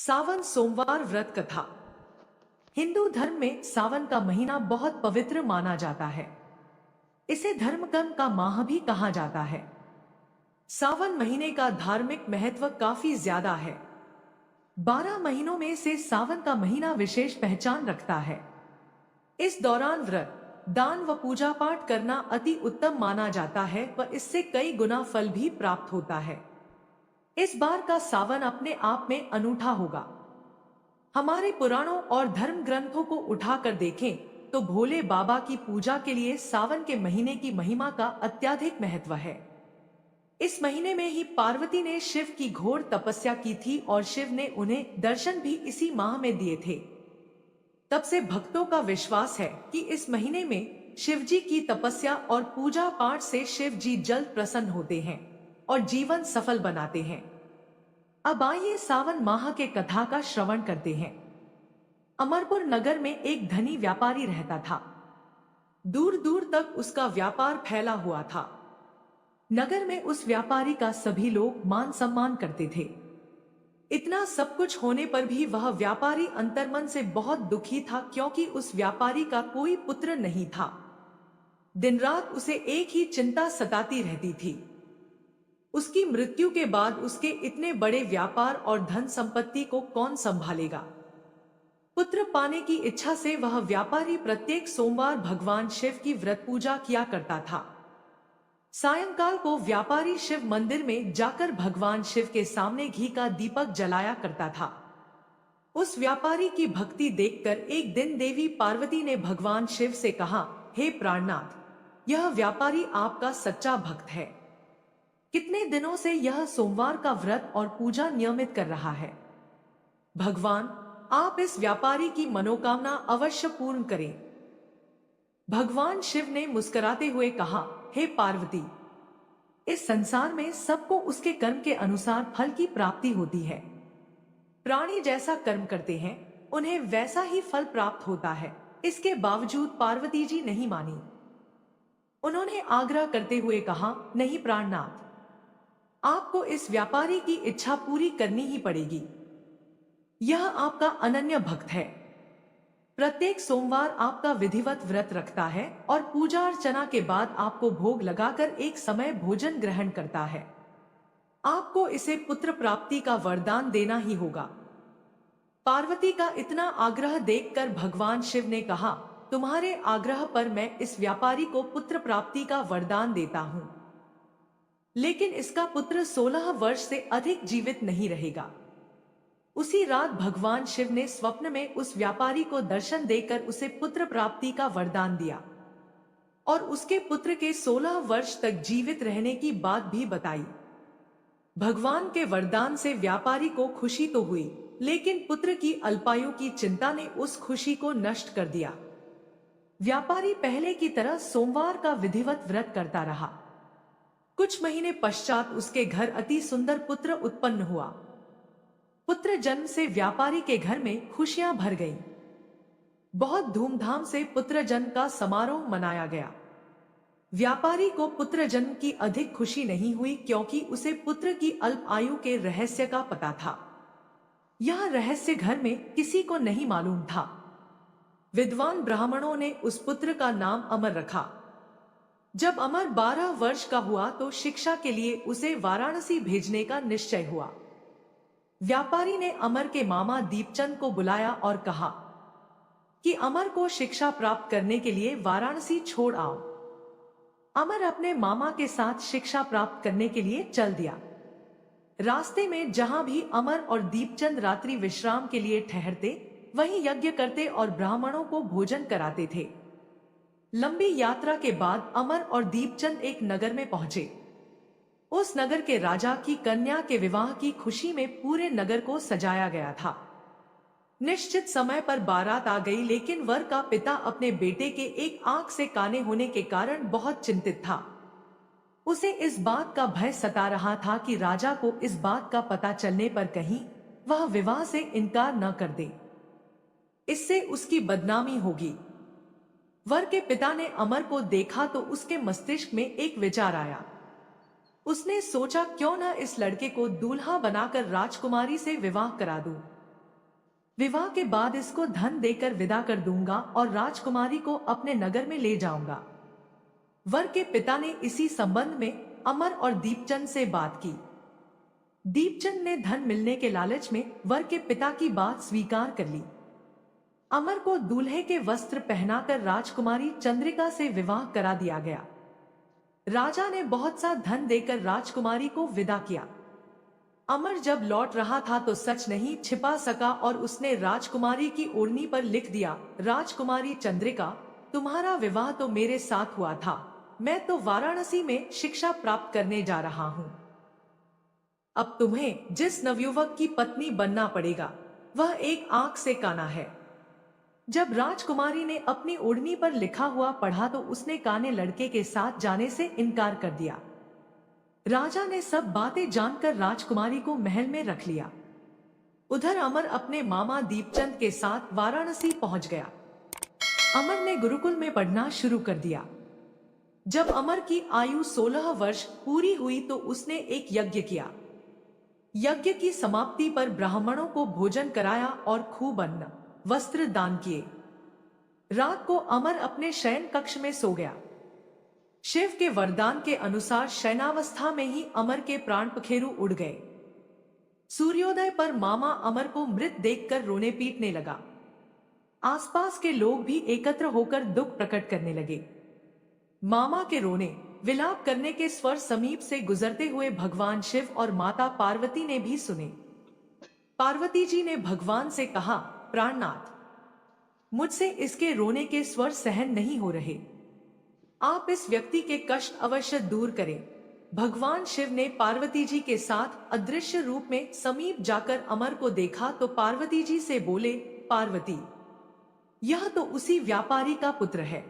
सावन सोमवार व्रत कथा। हिंदू धर्म में सावन का महीना बहुत पवित्र माना जाता है। इसे धर्मकर्म का माह भी कहा जाता है। सावन महीने का धार्मिक महत्व काफी ज्यादा है। 12 महीनों में से सावन का महीना विशेष पहचान रखता है। इस दौरान व्रत, दान व पूजा पाठ करना अति उत्तम माना जाता है व इससे कई गुना फल भी प्राप्त होता है। इस बार का सावन अपने आप में अनूठा होगा। हमारे पुराणों और धर्म ग्रंथों को उठाकर देखें तो भोले बाबा की पूजा के लिए सावन के महीने की महिमा का अत्यधिक महत्व है। इस महीने में ही पार्वती ने शिव की घोर तपस्या की थी और शिव ने उन्हें दर्शन भी इसी माह में दिए थे। तब से भक्तों का विश्वास है कि इस महीने में शिव जी की तपस्या और पूजा पाठ से शिव जी जल्द प्रसन्न होते हैं और जीवन सफल बनाते हैं। अब आइए सावन माह के कथा का श्रवण करते हैं। अमरपुर नगर में एक धनी व्यापारी रहता था। दूर दूर तक उसका व्यापार फैला हुआ था। नगर में उस व्यापारी का सभी लोग मान सम्मान करते थे। इतना सब कुछ होने पर भी वह व्यापारी अंतर्मन से बहुत दुखी था, क्योंकि उस व्यापारी का कोई पुत्र नहीं था। दिन रात उसे एक ही चिंता सताती रहती थी। उसकी मृत्यु के बाद उसके इतने बड़े व्यापार और धन संपत्ति को कौन संभालेगा। पुत्र पाने की इच्छा से वह व्यापारी प्रत्येक सोमवार भगवान शिव की व्रत पूजा किया करता था। सायंकाल को व्यापारी शिव मंदिर में जाकर भगवान शिव के सामने घी का दीपक जलाया करता था। उस व्यापारी की भक्ति देखकर एक दिन देवी पार्वती ने भगवान शिव से कहा, हे प्राणनाथ, यह व्यापारी आपका सच्चा भक्त है। कितने दिनों से यह सोमवार का व्रत और पूजा नियमित कर रहा है। भगवान, आप इस व्यापारी की मनोकामना अवश्य पूर्ण करें। भगवान शिव ने मुस्कुराते हुए कहा, हे पार्वती, इस संसार में सबको उसके कर्म के अनुसार फल की प्राप्ति होती है। प्राणी जैसा कर्म करते हैं उन्हें वैसा ही फल प्राप्त होता है। इसके बावजूद पार्वती जी नहीं मानी। उन्होंने आग्रह करते हुए कहा, नहीं प्राणनाथ, आपको इस व्यापारी की इच्छा पूरी करनी ही पड़ेगी। यह आपका अनन्य भक्त है। प्रत्येक सोमवार आपका विधिवत व्रत रखता है और पूजा अर्चना के बाद आपको भोग लगाकर एक समय भोजन ग्रहण करता है। आपको इसे पुत्र प्राप्ति का वरदान देना ही होगा। पार्वती का इतना आग्रह देखकर भगवान शिव ने कहा, तुम्हारे आग्रह पर मैं इस व्यापारी को पुत्र प्राप्ति का वरदान देता हूं, लेकिन इसका पुत्र 16 वर्ष से अधिक जीवित नहीं रहेगा। उसी रात भगवान शिव ने स्वप्न में उस व्यापारी को दर्शन देकर उसे पुत्र प्राप्ति का वरदान दिया और उसके पुत्र के 16 वर्ष तक जीवित रहने की बात भी बताई। भगवान के वरदान से व्यापारी को खुशी तो हुई, लेकिन पुत्र की अल्पायु की चिंता ने उस खुशी को नष्ट कर दिया। व्यापारी पहले की तरह सोमवार का विधिवत व्रत करता रहा। कुछ महीने पश्चात उसके घर अति सुंदर पुत्र उत्पन्न हुआ। पुत्र जन्म से व्यापारी के घर में खुशियां भर गईं। बहुत धूमधाम से पुत्र जन्म का समारोह मनाया गया। व्यापारी को पुत्र जन्म की अधिक खुशी नहीं हुई, क्योंकि उसे पुत्र की अल्प आयु के रहस्य का पता था। यह रहस्य घर में किसी को नहीं मालूम था। विद्वान ब्राह्मणों ने उस पुत्र का नाम अमर रखा। जब अमर 12 वर्ष का हुआ तो शिक्षा के लिए उसे वाराणसी भेजने का निश्चय हुआ। व्यापारी ने अमर के मामा दीपचंद को बुलाया और कहा कि अमर को शिक्षा प्राप्त करने के लिए वाराणसी छोड़ आओ। अमर अपने मामा के साथ शिक्षा प्राप्त करने के लिए चल दिया। रास्ते में जहां भी अमर और दीपचंद रात्रि विश्राम के लिए ठहरते, वहीं यज्ञ करते और ब्राह्मणों को भोजन कराते थे। लंबी यात्रा के बाद अमर और दीपचंद एक नगर में पहुंचे। उस नगर के राजा की कन्या के विवाह की खुशी में पूरे नगर को सजाया गया था। निश्चित समय पर बारात आ गई, लेकिन वर का पिता अपने बेटे के एक आंख से काने होने के कारण बहुत चिंतित था। उसे इस बात का भय सता रहा था कि राजा को इस बात का पता चलने पर कहीं वह विवाह से इनकार न कर दे, इससे उसकी बदनामी होगी। वर के पिता ने अमर को देखा तो उसके मस्तिष्क में एक विचार आया। उसने सोचा, क्यों न इस लड़के को दूल्हा बनाकर राजकुमारी से विवाह करा दूं। विवाह के बाद इसको धन देकर विदा कर दूंगा और राजकुमारी को अपने नगर में ले जाऊंगा। वर के पिता ने इसी संबंध में अमर और दीपचंद से बात की। दीपचंद ने धन मिलने के लालच में वर के पिता की बात स्वीकार कर ली। अमर को दूल्हे के वस्त्र पहनाकर राजकुमारी चंद्रिका से विवाह करा दिया गया। राजा ने बहुत सा धन देकर राजकुमारी को विदा किया। अमर जब लौट रहा था तो सच नहीं छिपा सका और उसने राजकुमारी की ओढ़नी पर लिख दिया, राजकुमारी चंद्रिका, तुम्हारा विवाह तो मेरे साथ हुआ था, मैं तो वाराणसी में शिक्षा प्राप्त करने जा रहा हूं। अब तुम्हें जिस नवयुवक की पत्नी बनना पड़ेगा वह एक आंख से काना है। जब राजकुमारी ने अपनी ओढ़नी पर लिखा हुआ पढ़ा तो उसने काने लड़के के साथ जाने से इनकार कर दिया। राजा ने सब बातें जानकर राजकुमारी को महल में रख लिया। उधर अमर अपने मामा दीपचंद के साथ वाराणसी पहुंच गया। अमर ने गुरुकुल में पढ़ना शुरू कर दिया। जब अमर की आयु 16 वर्ष पूरी हुई तो उसने एक यज्ञ किया। यज्ञ की समाप्ति पर ब्राह्मणों को भोजन कराया और खूब अन्न वस्त्र दान किए। रात को अमर अपने शयन कक्ष में सो गया। शिव के वरदान के अनुसार शयनावस्था में ही अमर के प्राण पखेरु उड़ गए। सूर्योदय पर मामा अमर को मृत देखकर रोने पीटने लगा। आसपास के लोग भी एकत्र होकर दुख प्रकट करने लगे। मामा के रोने विलाप करने के स्वर समीप से गुजरते हुए भगवान शिव और माता पार्वती ने भी सुने। पार्वती जी ने भगवान से कहा, प्राणनाथ, मुझसे इसके रोने के स्वर सहन नहीं हो रहे, आप इस व्यक्ति के कष्ट अवश्य दूर करें। भगवान शिव ने पार्वती जी के साथ अदृश्य रूप में समीप जाकर अमर को देखा तो पार्वती जी से बोले, पार्वती, यह तो उसी व्यापारी का पुत्र है,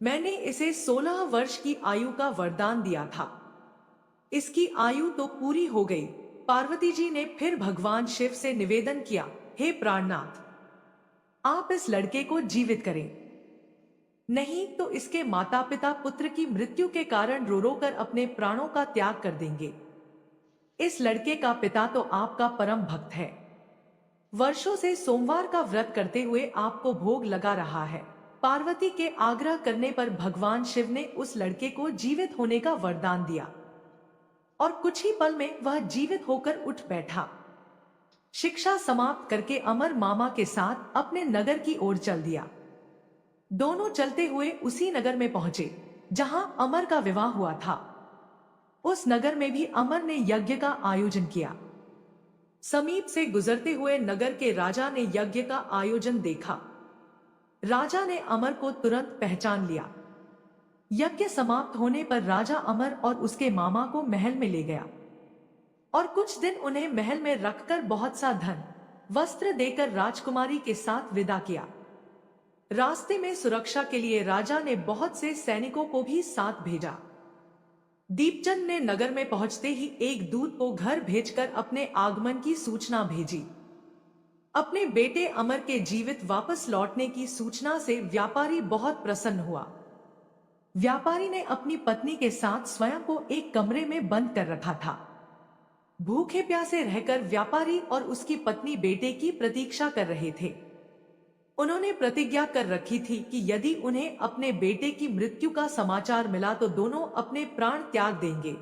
मैंने इसे 16 वर्ष की आयु का वरदान दिया था, इसकी आयु तो पूरी हो गई। पार्वती जी ने फिर भगवान शिव से निवेदन किया, हे प्राणनाथ, आप इस लड़के को जीवित करें, नहीं तो इसके माता पिता पुत्र की मृत्यु के कारण रो रो कर अपने प्राणों का त्याग कर देंगे। इस लड़के का पिता तो आपका परम भक्त है, वर्षों से सोमवार का व्रत करते हुए आपको भोग लगा रहा है। पार्वती के आग्रह करने पर भगवान शिव ने उस लड़के को जीवित होने का वरदान दिया और कुछ ही पल में वह जीवित होकर उठ बैठा। शिक्षा समाप्त करके अमर मामा के साथ अपने नगर की ओर चल दिया। दोनों चलते हुए उसी नगर में पहुंचे जहां अमर का विवाह हुआ था। उस नगर में भी अमर ने यज्ञ का आयोजन किया। समीप से गुजरते हुए नगर के राजा ने यज्ञ का आयोजन देखा। राजा ने अमर को तुरंत पहचान लिया। यज्ञ समाप्त होने पर राजा अमर और उसके मामा को महल में ले गया और कुछ दिन उन्हें महल में रखकर बहुत सा धन वस्त्र देकर राजकुमारी के साथ विदा किया। रास्ते में सुरक्षा के लिए राजा ने बहुत से सैनिकों को भी साथ भेजा। दीपचंद ने नगर में पहुंचते ही एक दूत को घर भेजकर अपने आगमन की सूचना भेजी। अपने बेटे अमर के जीवित वापस लौटने की सूचना से व्यापारी बहुत प्रसन्न हुआ। व्यापारी ने अपनी पत्नी के साथ स्वयं को एक कमरे में बंद कर रखा था। भूखे प्यासे रहकर व्यापारी और उसकी पत्नी बेटे की प्रतीक्षा कर रहे थे। उन्होंने प्रतिज्ञा कर रखी थी कि यदि उन्हें अपने बेटे की मृत्यु का समाचार मिला तो दोनों अपने प्राण त्याग देंगे।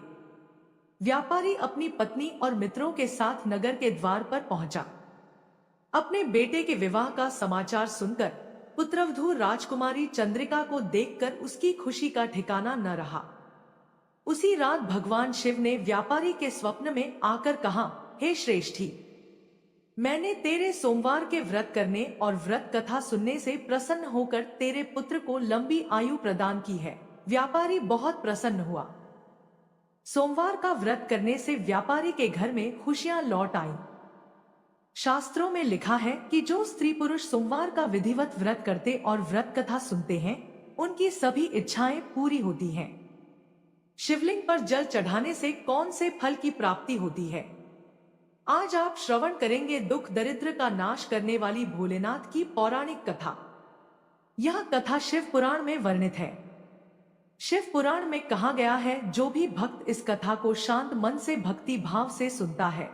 व्यापारी अपनी पत्नी और मित्रों के साथ नगर के द्वार पर पहुंचा। अपने बेटे के विवाह का समाचार सुनकर पुत्रवधू राजकुमारी चंद्रिका को देखकर उसकी खुशी का ठिकाना न रहा। उसी रात भगवान शिव ने व्यापारी के स्वप्न में आकर कहा, हे श्रेष्ठी, मैंने तेरे सोमवार के व्रत करने और व्रत कथा सुनने से प्रसन्न होकर तेरे पुत्र को लंबी आयु प्रदान की है। व्यापारी बहुत प्रसन्न हुआ। सोमवार का व्रत करने से व्यापारी के घर में खुशियां लौट आईं। शास्त्रों में लिखा है कि जो स्त्री पुरुष सोमवार का विधिवत व्रत करते और व्रत कथा सुनते हैं, उनकी सभी इच्छाएं पूरी होती हैं। शिवलिंग पर जल चढ़ाने से कौन से फल की प्राप्ति होती है, आज आप श्रवण करेंगे दुख दरिद्र का नाश करने वाली भोलेनाथ की पौराणिक कथा। यह कथा शिव पुराण में वर्णित है। शिव पुराण में कहा गया है, जो भी भक्त इस कथा को शांत मन से भक्ति भाव से सुनता है,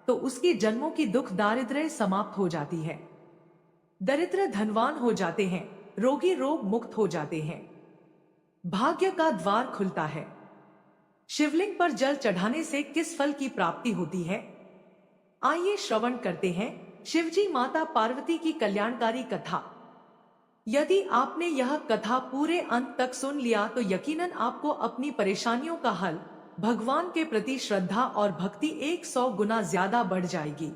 तो उसके जन्मों की दुख दारिद्र्य समाप्त हो जाती है। दरिद्र धनवान हो जाते हैं, रोगी रोग मुक्त हो जाते हैं, भाग्य का द्वार खुलता है। शिवलिंग पर जल चढ़ाने से किस फल की प्राप्ति होती है? आइए श्रवण करते हैं शिवजी माता पार्वती की कल्याणकारी कथा। यदि आपने यह कथा पूरे अंत तक सुन लिया तो यकीनन आपको अपनी परेशानियों का हल, भगवान के प्रति श्रद्धा और भक्ति 100 गुना ज्यादा बढ़ जाएगी।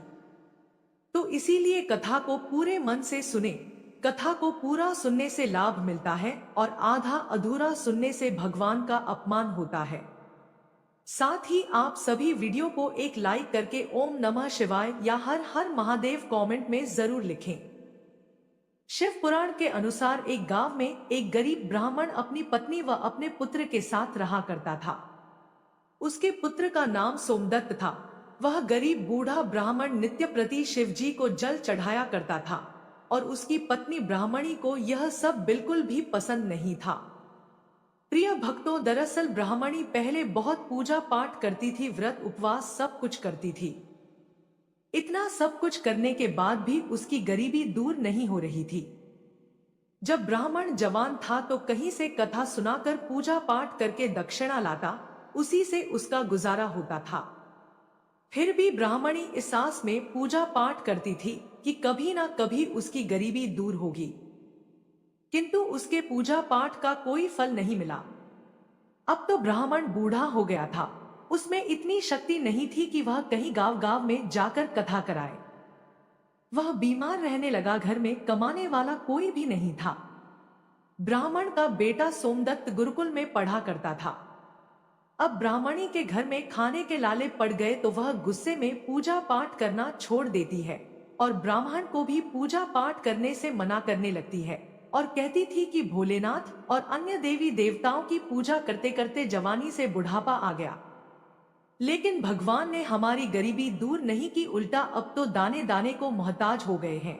तो इसीलिए कथा को पूरे मन से सुने। कथा को पूरा सुनने से लाभ मिलता है और आधा अधूरा सुनने से भगवान का अपमान होता है। साथ ही आप सभी वीडियो को एक लाइक करके ओम नमः शिवाय या हर हर महादेव कमेंट में जरूर लिखें। शिव पुराण के अनुसार एक गांव में एक गरीब ब्राह्मण अपनी पत्नी व अपने पुत्र के साथ रहा करता था। उसके पुत्र का नाम सोमदत्त था। वह गरीब बूढ़ा ब्राह्मण नित्य प्रति शिव जी को जल चढ़ाया करता था और उसकी पत्नी ब्राह्मणी को यह सब बिल्कुल भी पसंद नहीं था। प्रिय भक्तों, दरअसल ब्राह्मणी पहले बहुत पूजा पाठ करती थी, व्रत उपवास सब कुछ करती थी। इतना सब कुछ करने के बाद भी उसकी गरीबी दूर नहीं हो रही थी। जब ब्राह्मण जवान था तो कहीं से कथा सुनाकर पूजा पाठ करके दक्षिणा लाता, उसी से उसका गुजारा होता था। फिर भी ब्राह्मणी इस आस में पूजा पाठ करती थी कि कभी ना कभी उसकी गरीबी दूर होगी, किंतु उसके पूजा पाठ का कोई फल नहीं मिला। अब तो ब्राह्मण बूढ़ा हो गया था, उसमें इतनी शक्ति नहीं थी कि वह कहीं गांव गांव में जाकर कथा कराए। वह बीमार रहने लगा, घर में कमाने वाला कोई भी नहीं था। ब्राह्मण का बेटा सोमदत्त गुरुकुल में पढ़ा करता था। अब ब्राह्मणी के घर में खाने के लाले पड़ गए तो वह गुस्से में पूजा पाठ करना छोड़ देती है और ब्राह्मण को भी पूजा पाठ करने से मना करने लगती है और कहती थी कि भोलेनाथ और अन्य देवी देवताओं की पूजा करते करते जवानी से बुढ़ापा आ गया, लेकिन भगवान ने हमारी गरीबी दूर नहीं की, उल्टा अब तो दाने दाने को मोहताज हो गए हैं।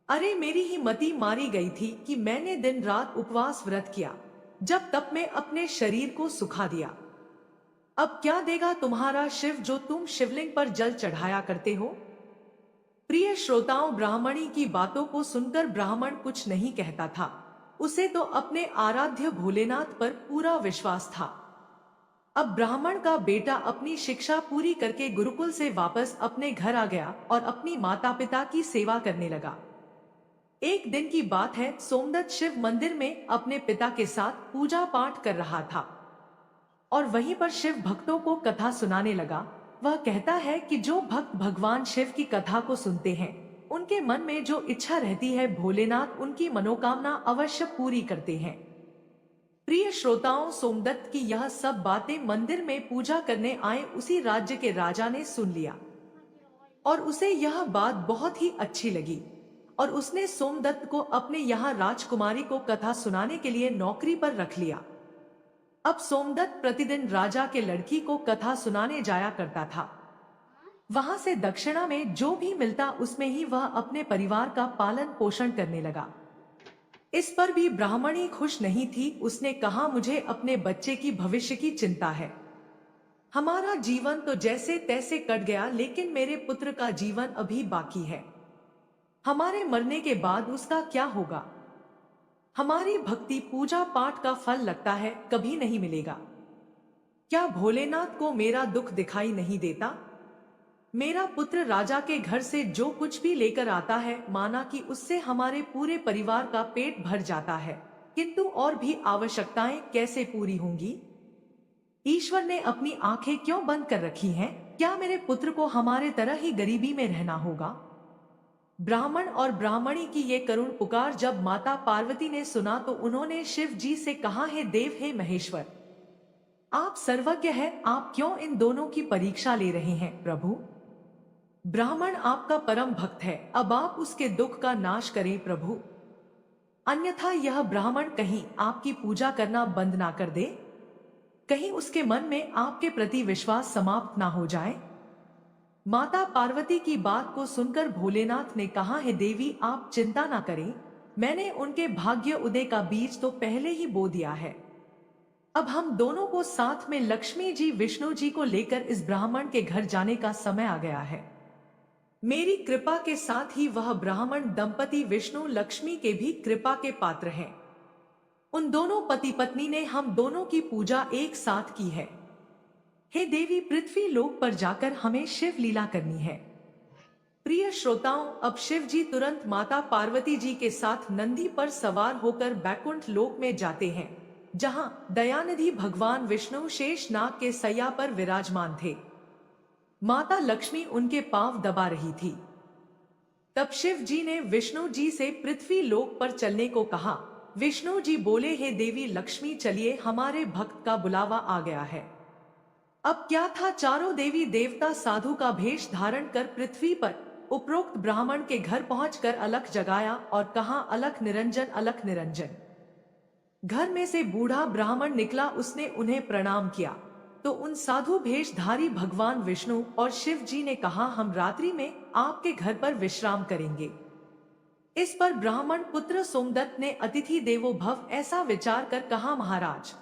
अरे मेरी ही मति मारी गई थी कि मैंने दिन रात उपवास व्रत किया, जब तप में अपने शरीर को सुखा दिया। अब क्या देगा तुम्हारा शिव जो तुम शिवलिंग पर जल चढ़ाया करते हो? प्रिय श्रोताओं, ब्राह्मणी की बातों को सुनकर ब्राह्मण कुछ नहीं कहता था। उसे तो अपने आराध्य भोलेनाथ पर पूरा विश्वास था। अब ब्राह्मण का बेटा अपनी शिक्षा पूरी करके गुरुकुल से वापस अपने घर आ गया और अपनी माता पिता की सेवा करने लगा। एक दिन की बात है, सोमदत्त शिव मंदिर में अपने पिता के साथ पूजा पाठ कर रहा था और वहीं पर शिव भक्तों को कथा सुनाने लगा। वह कहता है कि जो भक्त भगवान शिव की कथा को सुनते हैं, उनके मन में जो इच्छा रहती है भोलेनाथ उनकी मनोकामना अवश्य पूरी करते हैं। प्रिय श्रोताओं, सोमदत्त की यह सब बातें मंदिर में पूजा करने आए उसी राज्य के राजा ने सुन लिया और उसे यह बात बहुत ही अच्छी लगी और उसने सोमदत्त को अपने यहाँ राजकुमारी को कथा सुनाने के लिए नौकरी पर रख लिया। अब सोमदत्त प्रतिदिन राजा के लड़की को कथा सुनाने जाया करता था। वहां से दक्षिणा में जो भी मिलता उसमें ही वह अपने परिवार का पालन पोषण करने लगा। इस पर भी ब्राह्मणी खुश नहीं थी। उसने कहा, मुझे अपने बच्चे की भविष्य की चिंता है। हमारा जीवन तो जैसे तैसे कट गया, लेकिन मेरे पुत्र का जीवन अभी बाकी है। हमारे मरने के बाद उसका क्या होगा? हमारी भक्ति पूजा पाठ का फल लगता है कभी नहीं मिलेगा। क्या भोलेनाथ को मेरा दुख दिखाई नहीं देता? मेरा पुत्र राजा के घर से जो कुछ भी लेकर आता है, माना कि उससे हमारे पूरे परिवार का पेट भर जाता है, किंतु और भी आवश्यकताएं कैसे पूरी होंगी? ईश्वर ने अपनी आंखें क्यों बंद कर रखी हैं? क्या मेरे पुत्र को हमारे तरह ही गरीबी में रहना होगा? ब्राह्मण और ब्राह्मणी की ये करुण पुकार जब माता पार्वती ने सुना तो उन्होंने शिव जी से कहा, हे देव, हे महेश्वर, आप सर्वज्ञ हैं, आप क्यों इन दोनों की परीक्षा ले रहे हैं? प्रभु, ब्राह्मण आपका परम भक्त है, अब आप उसके दुख का नाश करें प्रभु, अन्यथा यह ब्राह्मण कहीं आपकी पूजा करना बंद ना कर दे, कहीं उसके मन में आपके प्रति विश्वास समाप्त ना हो जाए। माता पार्वती की बात को सुनकर भोलेनाथ ने कहा, हे देवी, आप चिंता ना करें, मैंने उनके भाग्य उदय का बीज तो पहले ही बो दिया है। अब हम दोनों को साथ में लक्ष्मी जी विष्णु जी को लेकर इस ब्राह्मण के घर जाने का समय आ गया है। मेरी कृपा के साथ ही वह ब्राह्मण दंपति विष्णु लक्ष्मी के भी कृपा के पात्र हैं। उन दोनों पति पत्नी ने हम दोनों की पूजा एक साथ की है। हे देवी, पृथ्वी लोक पर जाकर हमें शिव लीला करनी है। प्रिय श्रोताओं, अब शिव जी तुरंत माता पार्वती जी के साथ नंदी पर सवार होकर बैकुंठ लोक में जाते हैं, जहां दयानिधि भगवान विष्णु शेष नाग के सैया पर विराजमान थे। माता लक्ष्मी उनके पांव दबा रही थी। तब शिव जी ने विष्णु जी से पृथ्वी लोक पर चलने को कहा। विष्णु जी बोले, हे देवी लक्ष्मी, चलिए, हमारे भक्त का बुलावा आ गया है। अब क्या था, चारों देवी देवता साधु का भेष धारण कर पृथ्वी पर उपरोक्त ब्राह्मण के घर पहुंचकर अलख जगाया और कहा, अलख निरंजन, अलख निरंजन। घर में से बूढ़ा ब्राह्मण निकला, उसने उन्हें प्रणाम किया तो उन साधु भेषधारी भगवान विष्णु और शिव जी ने कहा, हम रात्रि में आपके घर पर विश्राम करेंगे। इस पर ब्राह्मण पुत्र सोमदत्त ने अतिथि देवो भव ऐसा विचार कर कहा, महाराज,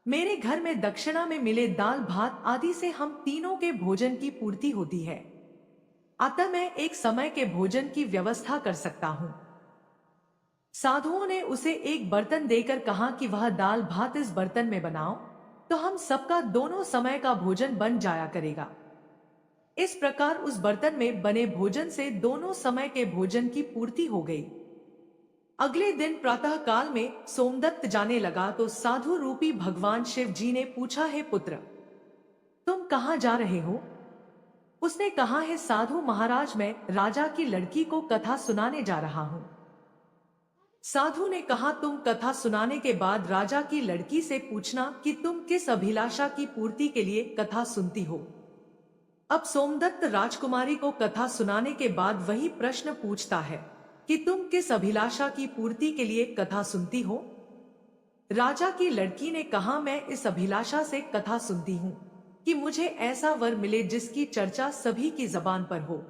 मेरे घर में दक्षिणा में मिले दाल भात आदि से हम तीनों के भोजन की पूर्ति होती है, अतः मैं एक समय के भोजन की व्यवस्था कर सकता हूँ। साधुओं ने उसे एक बर्तन देकर कहा कि वह दाल भात इस बर्तन में बनाओ, तो हम सबका दोनों समय का भोजन बन जाया करेगा। इस प्रकार उस बर्तन में बने भोजन से दोनों समय के भोजन की पूर्ति हो गई। अगले दिन प्रातः काल में सोमदत्त जाने लगा तो साधु रूपी भगवान शिव जी ने पूछा, हे पुत्र, तुम कहाँ जा रहे हो? उसने कहा, है साधु महाराज, मैं राजा की लड़की को कथा सुनाने जा रहा हूँ। साधु ने कहा, तुम कथा सुनाने के बाद राजा की लड़की से पूछना कि तुम किस अभिलाषा की पूर्ति के लिए कथा सुनती हो। अब सोमदत्त राजकुमारी को कथा सुनाने के बाद वही प्रश्न पूछता है कि तुम किस अभिलाषा की पूर्ति के लिए कथा सुनती हो। राजा की लड़की ने कहा, मैं इस अभिलाषा से कथा सुनती हूँ कि मुझे ऐसा वर मिले जिसकी चर्चा सभी की जबान पर हो,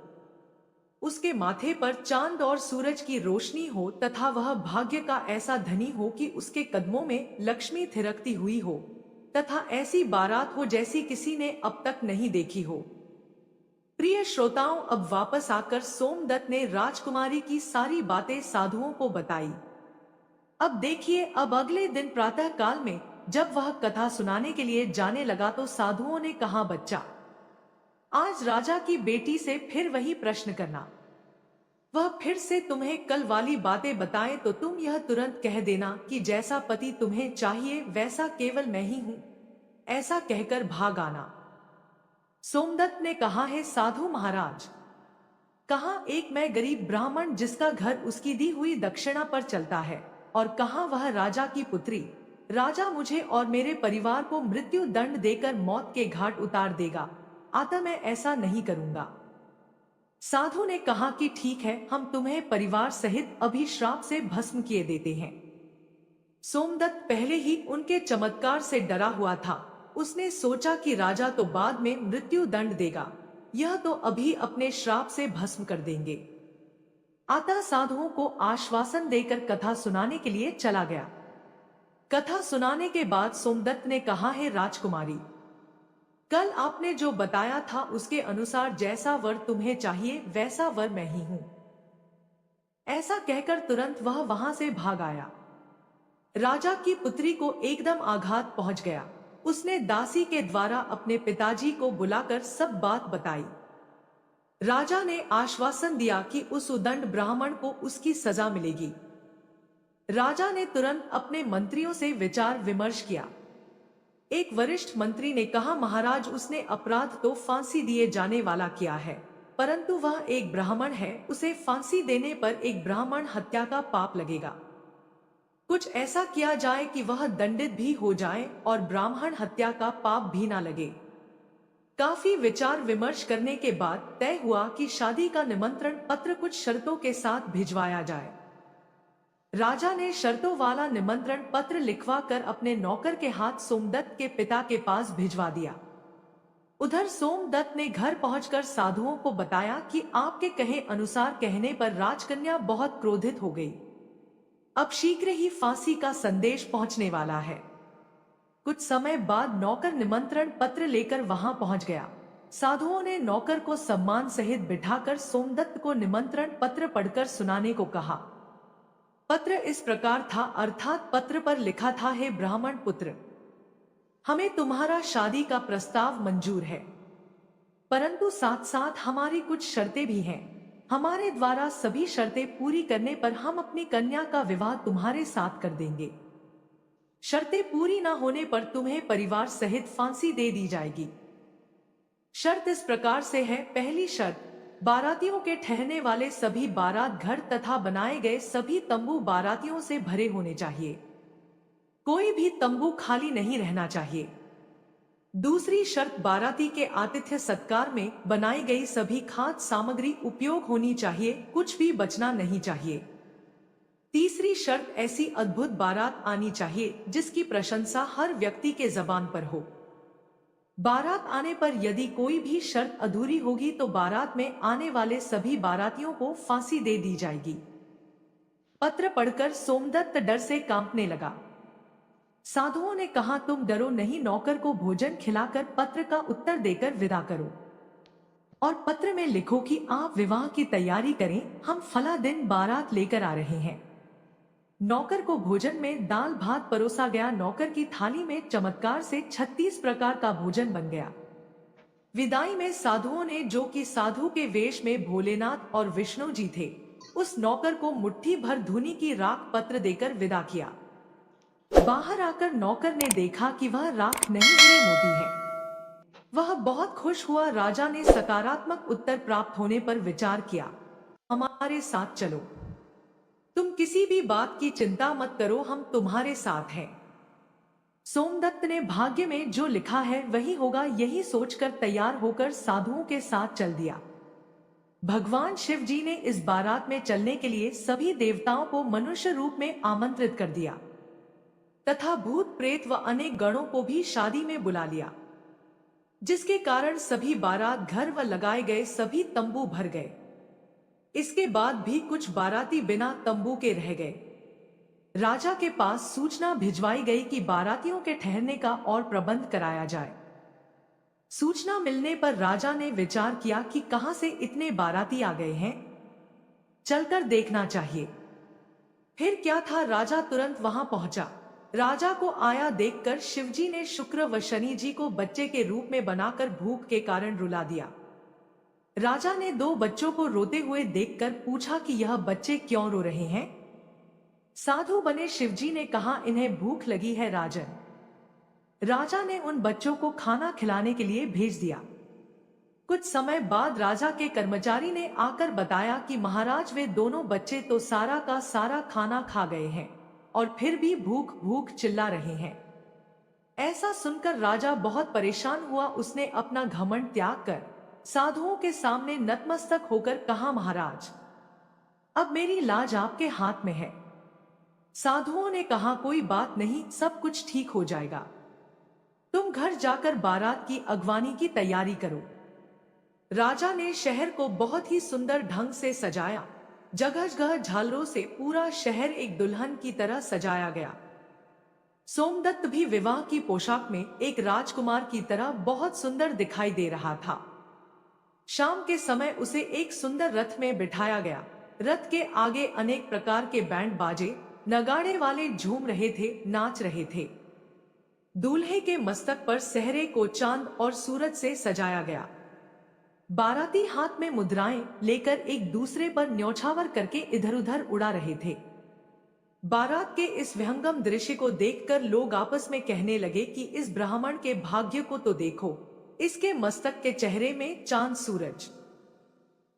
उसके माथे पर चांद और सूरज की रोशनी हो तथा वह भाग्य का ऐसा धनी हो कि उसके कदमों में लक्ष्मी थिरकती हुई हो तथा ऐसी बारात हो जैसी किसी ने अब तक नहीं देखी हो। प्रिय श्रोताओं, अब वापस आकर सोमदत्त ने राजकुमारी की सारी बातें साधुओं को बताई। अब देखिए, अब अगले दिन प्रातः काल में जब वह कथा सुनाने के लिए जाने लगा तो साधुओं ने कहा, बच्चा, आज राजा की बेटी से फिर वही प्रश्न करना। वह फिर से तुम्हें कल वाली बातें बताए तो तुम यह तुरंत कह देना कि जैसा पति तुम्हें चाहिए वैसा केवल मैं ही हूं, ऐसा कहकर भाग आना। सोमदत्त ने कहा, है साधु महाराज, कहाँ एक मैं गरीब ब्राह्मण जिसका घर उसकी दी हुई दक्षिणा पर चलता है, और कहाँ वह राजा की पुत्री। राजा मुझे और मेरे परिवार को मृत्यु दंड देकर मौत के घाट उतार देगा, अतः मैं ऐसा नहीं करूंगा। साधु ने कहा कि ठीक है, हम तुम्हें परिवार सहित अभिश्राप से भस्म किए देते हैं। सोमदत्त पहले ही उनके चमत्कार से डरा हुआ था। उसने सोचा कि राजा तो बाद में मृत्यु दंड देगा, यह तो अभी अपने श्राप से भस्म कर देंगे। अतः साधुओं को आश्वासन देकर कथा सुनाने के लिए चला गया। कथा सुनाने के बाद सोमदत्त ने कहा, है राजकुमारी, कल आपने जो बताया था उसके अनुसार जैसा वर तुम्हें चाहिए वैसा वर मैं ही हूं। ऐसा कहकर तुरंत वह वहां से भाग आया। राजा की पुत्री को एकदम आघात पहुंच गया। उसने दासी के द्वारा अपने पिताजी को बुलाकर सब बात बताई। राजा ने आश्वासन दिया कि उस उदंड ब्राह्मण को उसकी सजा मिलेगी। राजा ने तुरंत अपने मंत्रियों से विचार विमर्श किया। एक वरिष्ठ मंत्री ने कहा, महाराज, उसने अपराध तो फांसी दिए जाने वाला किया है, परंतु वह एक ब्राह्मण है, उसे फांसी देने पर एक ब्राह्मण हत्या का पाप लगेगा। कुछ ऐसा किया जाए कि वह दंडित भी हो जाए और ब्राह्मण हत्या का पाप भी ना लगे। काफी विचार विमर्श करने के बाद तय हुआ कि शादी का निमंत्रण पत्र कुछ शर्तों के साथ भिजवाया जाए। राजा ने शर्तों वाला निमंत्रण पत्र लिखवा कर अपने नौकर के हाथ सोमदत्त के पिता के पास भिजवा दिया। उधर सोमदत्त ने घर पहुंचकर साधुओं को बताया कि आपके कहे अनुसार कहने पर राजकन्या बहुत क्रोधित हो गई। अब शीघ्र ही फांसी का संदेश पहुंचने वाला है। कुछ समय बाद नौकर निमंत्रण पत्र लेकर वहां पहुंच गया। साधुओं ने नौकर को सम्मान सहित बिठाकर सोमदत्त को निमंत्रण पत्र पढ़कर सुनाने को कहा। पत्र इस प्रकार था, अर्थात पत्र पर लिखा था, हे ब्राह्मण पुत्र, हमें तुम्हारा शादी का प्रस्ताव मंजूर है, परंतु साथ साथ हमारी कुछ शर्तें भी हैं। हमारे द्वारा सभी शर्तें पूरी करने पर हम अपनी कन्या का विवाह तुम्हारे साथ कर देंगे। शर्तें पूरी न होने पर तुम्हें परिवार सहित फांसी दे दी जाएगी। शर्त इस प्रकार से है, पहली शर्त, बारातियों के ठहरने वाले सभी बारात घर तथा बनाए गए सभी तंबू बारातियों से भरे होने चाहिए। कोई भी तंबू खाली नहीं रहना चाहिए। दूसरी शर्त, बाराती के आतिथ्य सत्कार में बनाई गई सभी खाद्य सामग्री उपयोग होनी चाहिए, कुछ भी बचना नहीं चाहिए। तीसरी शर्त, ऐसी अद्भुत बारात आनी चाहिए जिसकी प्रशंसा हर व्यक्ति के जबान पर हो। बारात आने पर यदि कोई भी शर्त अधूरी होगी तो बारात में आने वाले सभी बारातियों को फांसी दे दी जाएगी। पत्र पढ़कर सोमदत्त डर से कांपने लगा। साधुओं ने कहा, तुम डरो नहीं, नौकर को भोजन खिलाकर पत्र का उत्तर देकर विदा करो और पत्र में लिखो कि आप विवाह की तैयारी करें, हम फला दिन बारात लेकर आ रहे हैं। नौकर को भोजन में दाल भात परोसा गया। नौकर की थाली में चमत्कार से 36 प्रकार का भोजन बन गया। विदाई में साधुओं ने, जो कि साधु के वेश में भोलेनाथ और विष्णु जी थे, उस नौकर को मुट्ठी भर धूनी की राख पत्र देकर विदा किया। बाहर आकर नौकर ने देखा कि वह राख नहीं, हीरे मोती है। वह बहुत खुश हुआ। राजा ने सकारात्मक उत्तर प्राप्त होने पर विचार किया, हमारे साथ चलो, तुम किसी भी बात की चिंता मत करो, हम तुम्हारे साथ हैं। सोमदत्त ने भाग्य में जो लिखा है वही होगा, यही सोचकर तैयार होकर साधुओं के साथ चल दिया। भगवान शिव जी ने इस बारात में चलने के लिए सभी देवताओं को मनुष्य रूप में आमंत्रित कर दिया तथा भूत प्रेत व अनेक गणों को भी शादी में बुला लिया, जिसके कारण सभी बारात घर व लगाए गए सभी तंबू भर गए। इसके बाद भी कुछ बाराती बिना तंबू के रह गए। राजा के पास सूचना भिजवाई गई कि बारातियों के ठहरने का और प्रबंध कराया जाए। सूचना मिलने पर राजा ने विचार किया कि कहां से इतने बाराती आ गए हैं, चलकर देखना चाहिए। फिर क्या था, राजा तुरंत वहां पहुंचा। राजा को आया देखकर शिवजी ने शुक्र व शनि जी को बच्चे के रूप में बनाकर भूख के कारण रुला दिया। राजा ने 2 बच्चों को रोते हुए देखकर पूछा कि यह बच्चे क्यों रो रहे हैं। साधु बने शिवजी ने कहा, इन्हें भूख लगी है राजन। राजा ने उन बच्चों को खाना खिलाने के लिए भेज दिया। कुछ समय बाद राजा के कर्मचारी ने आकर बताया कि महाराज, वे दोनों बच्चे तो सारा का सारा खाना खा गए हैं और फिर भी भूख भूख चिल्ला रहे हैं। ऐसा सुनकर राजा बहुत परेशान हुआ। उसने अपना घमंड त्याग कर साधुओं के सामने नतमस्तक होकर कहा, महाराज, अब मेरी लाज आपके हाथ में है। साधुओं ने कहा, कोई बात नहीं, सब कुछ ठीक हो जाएगा। तुम घर जाकर बारात की अगवानी की तैयारी करो। राजा ने शहर को बहुत ही सुंदर ढंग से सजाया। जगह जगह झालरों से पूरा शहर एक दुल्हन की तरह सजाया गया। सोमदत्त भी विवाह की पोशाक में एक राजकुमार की तरह बहुत सुंदर दिखाई दे रहा था। शाम के समय उसे एक सुंदर रथ में बिठाया गया। रथ के आगे अनेक प्रकार के बैंड बाजे नगाड़े वाले झूम रहे थे, नाच रहे थे। दूल्हे के मस्तक पर सेहरे को चांद और सूरज से सजाया गया। बाराती हाथ में मुद्राएं लेकर एक दूसरे पर न्योछावर करके इधर उधर उड़ा रहे थे। बारात के इस विहंगम दृश्य को देखकर लोग आपस में कहने लगे कि इस ब्राह्मण के भाग्य को तो देखो, इसके मस्तक के चेहरे में चांद सूरज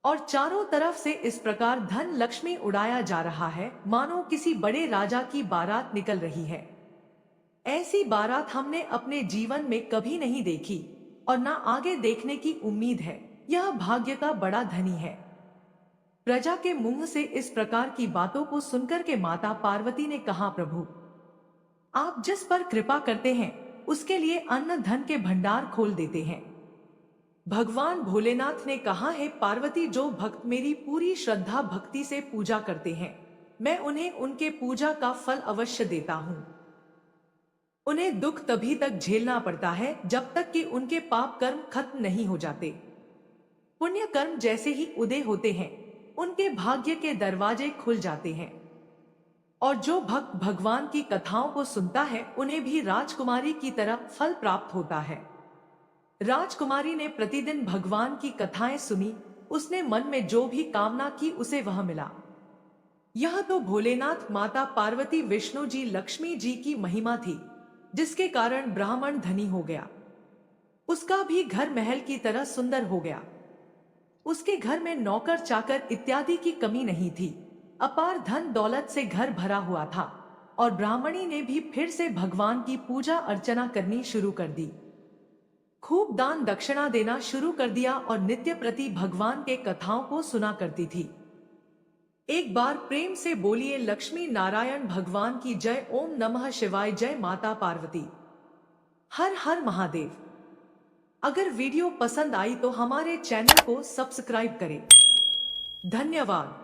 और चारों तरफ से इस प्रकार धन लक्ष्मी उड़ाया जा रहा है, मानो किसी बड़े राजा की बारात निकल रही है। ऐसी बारात हमने अपने जीवन में कभी नहीं देखी और ना आगे देखने की उम्मीद है। यह भाग्य का बड़ा धनी है। प्रजा के मुंह से इस प्रकार की बातों को सुनकर के माता पार्वती ने कहा, प्रभु, आप जिस पर कृपा करते हैं उसके लिए अन्न धन के भंडार खोल देते हैं। भगवान भोलेनाथ ने कहा, है पार्वती, जो भक्त मेरी पूरी श्रद्धा भक्ति से पूजा करते हैं, मैं उन्हें उनके पूजा का फल अवश्य देता हूँ। उन्हें दुख तभी तक झेलना पड़ता है जब तक कि उनके पाप कर्म खत्म नहीं हो जाते। पुण्य कर्म जैसे ही उदय होते हैं, उनके भाग्य के दरवाजे खुल जाते हैं। और जो भक्त भगवान की कथाओं को सुनता है, उन्हें भी राजकुमारी की तरह फल प्राप्त होता है। राजकुमारी ने प्रतिदिन भगवान की कथाएं सुनी। उसने मन में जो भी कामना की उसे वह मिला। यह तो भोलेनाथ, माता पार्वती, विष्णु जी, लक्ष्मी जी की महिमा थी, जिसके कारण ब्राह्मण धनी हो गया। उसका भी घर महल की तरह सुंदर हो गया। उसके घर में नौकर चाकर इत्यादि की कमी नहीं थी। अपार धन दौलत से घर भरा हुआ था। और ब्राह्मणी ने भी फिर से भगवान की पूजा अर्चना करनी शुरू कर दी। खूब दान दक्षिणा देना शुरू कर दिया और नित्य प्रति भगवान के कथाओं को सुना करती थी। एक बार प्रेम से बोलिए, लक्ष्मी नारायण भगवान की जय। ओम नमः शिवाय। जय माता पार्वती। हर हर महादेव। अगर वीडियो पसंद आई तो हमारे चैनल को सब्सक्राइब करें। धन्यवाद।